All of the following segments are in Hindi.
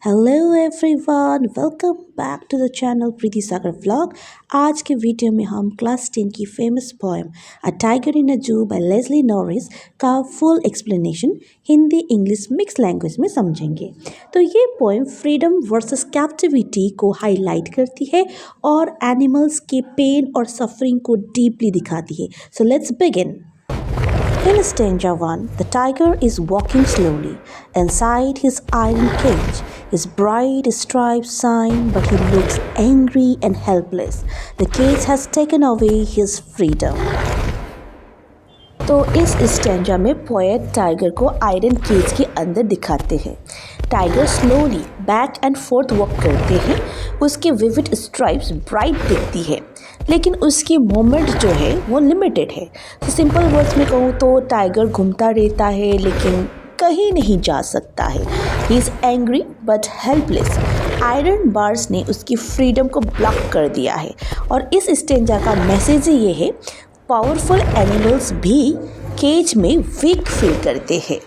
Hello everyone, welcome back to the channel Preeti Sagar vlog. आज के वीडियो में हम क्लास 10 की famous poem a tiger in a zoo by Leslie Norris का full explanation Hindi English mix language में समझेंगे। तो ये पोएम फ्रीडम वर्सेस कैप्टिविटी को हाईलाइट करती है और एनिमल्स के पेन और सफरिंग को डीपली दिखाती है। So let's begin. In stanza 1, the tiger is walking slowly inside his iron cage. His bright stripes shine, but he looks angry and helpless. The cage has taken away his freedom. तो इस स्टैंजा में पोएट टाइगर को आयरन केज के अंदर दिखाते हैं। Tiger slowly back and fourth walk करते हैं। उसके विविड स्ट्राइप्स ब्राइट दिखती है, लेकिन उसकी मूवमेंट जो है वो लिमिटेड है। तो सिंपल वर्ड्स में कहूँ तो टाइगर घूमता रहता है लेकिन कहीं नहीं जा सकता है। He is angry but helpless. Iron bars ने उसकी फ्रीडम को ब्लॉक कर दिया है। और इस स्टेंजा का मैसेज ये है, पावरफुल एनिमल्स भी केज में वीक फील करते हैं।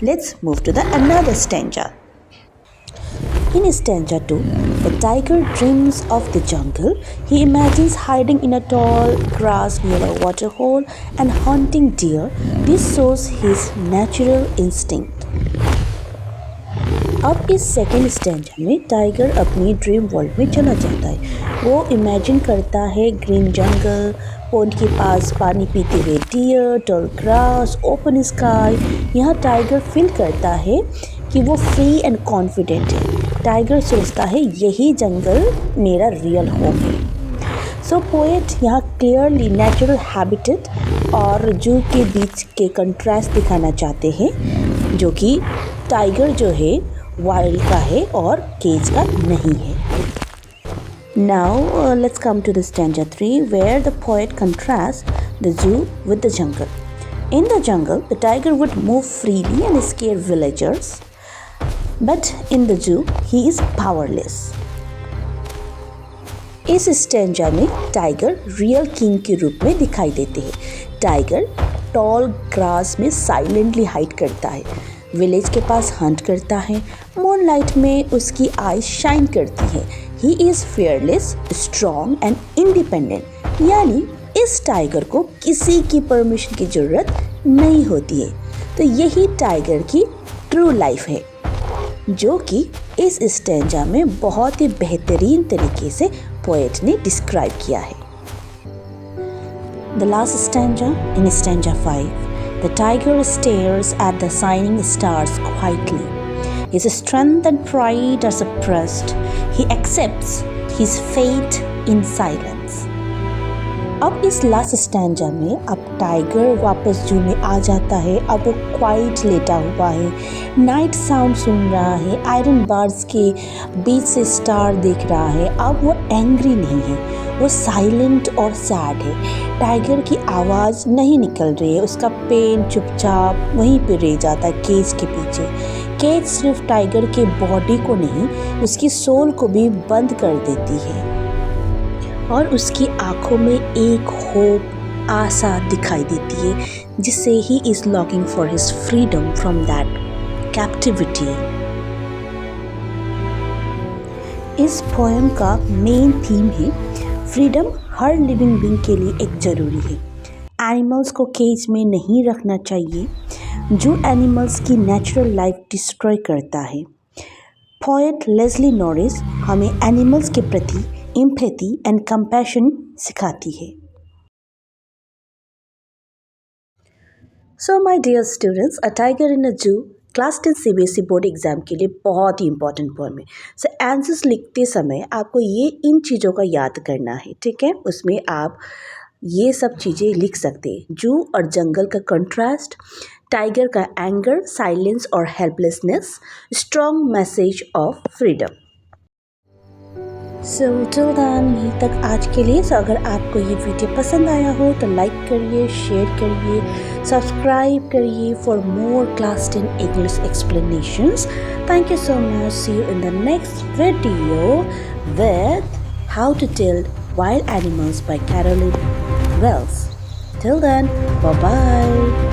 Let's move to the another stanza. In stanza 2, the tiger dreams of the jungle. He imagines hiding in a tall grass near a waterhole and hunting deer. This shows his natural instinct. अब इस सेकेंड स्टेंजा में टाइगर अपनी ड्रीम वर्ल्ड में चला जाता है। वो इमेजिन करता है ग्रीन जंगल, पोंड के पास पानी पीते हुए deer, tall grass, open sky. यहाँ टाइगर फील करता है कि वो फ्री एंड कॉन्फिडेंट है। टाइगर सोचता है यही जंगल मेरा रियल होम है। सो पोएट यहाँ क्लियरली नेचुरल हैबिटेट और जू के बीच के कंट्रास्ट दिखाना चाहते हैं, जो कि टाइगर जो है वाइल्ड का है और केज का नहीं है। Now let's come to the stanza 3, where the poet contrasts the zoo with the jungle. In the jungle, the tiger would move freely and scare villagers. But in the zoo, he is powerless. इस स्टेंजा में टाइगर रियल किंग के रूप में दिखाई देते हैं। टाइगर टॉल ग्रास में साइलेंटली हाइड करता है, विलेज के पास हंट करता है, मूनलाइट में उसकी आईज शाइन करती है। He is fearless, strong and independent. यानी इस टाइगर को किसी की परमिशन की ज़रूरत नहीं होती है। तो यही टाइगर की ट्रू लाइफ है, जो कि इस स्टेंजा में बहुत ही बेहतरीन तरीके से पोएट ने डिस्क्राइब किया है। The last stanza, in stanza 5, the tiger stares at the shining stars quietly. His strength and pride are suppressed. He accepts his fate in silence. अब इस लास्ट स्टैंजा में अब टाइगर वापस जू में आ जाता है। अब वो क्वाइट लेटा हुआ है, नाइट साउंड सुन रहा है, आयरन बार्स के बीच से स्टार देख रहा है। अब वो एंग्री नहीं है, वो साइलेंट और सैड है। टाइगर की आवाज़ नहीं निकल रही है, उसका पेन चुपचाप वहीं पे रह जाता है केज के पीछे। केज सिर्फ टाइगर के बॉडी को नहीं, उसकी सोल को भी बंद कर देती है और उसकी आंखों में एक होप, आशा दिखाई देती है, जिससे he is longing for his freedom from that captivity. इस पोएम का मेन थीम है फ्रीडम हर लिविंग बीइंग के लिए एक ज़रूरी है। एनिमल्स को केज में नहीं रखना चाहिए, जो एनिमल्स की नेचुरल लाइफ डिस्ट्रॉय करता है। पोएट लेस्ली नॉरिस हमें एनिमल्स के प्रति एम्पैथी एंड कंपैशन सिखाती है। So my dear students, a tiger in a zoo class 10 CBSE board exam के लिए बहुत ही इंपॉर्टेंट पोएम है। सो आंसर्स लिखते समय आपको ये इन चीज़ों का याद करना है, ठीक है। उसमें आप ये सब चीज़ें लिख सकते हैं। जू और जंगल का कंट्रास्ट, टाइगर का एंगर, साइलेंस और helplessness, strong message of freedom. So till then यहीं तक आज के लिए। सो अगर आपको ये वीडियो पसंद आया हो तो लाइक करिए, शेयर करिए, सब्सक्राइब करिए for more class 10 English explanations. Thank you so much. See you in the next video with how to tell wild animals by Caroline Wells. Till then, bye bye.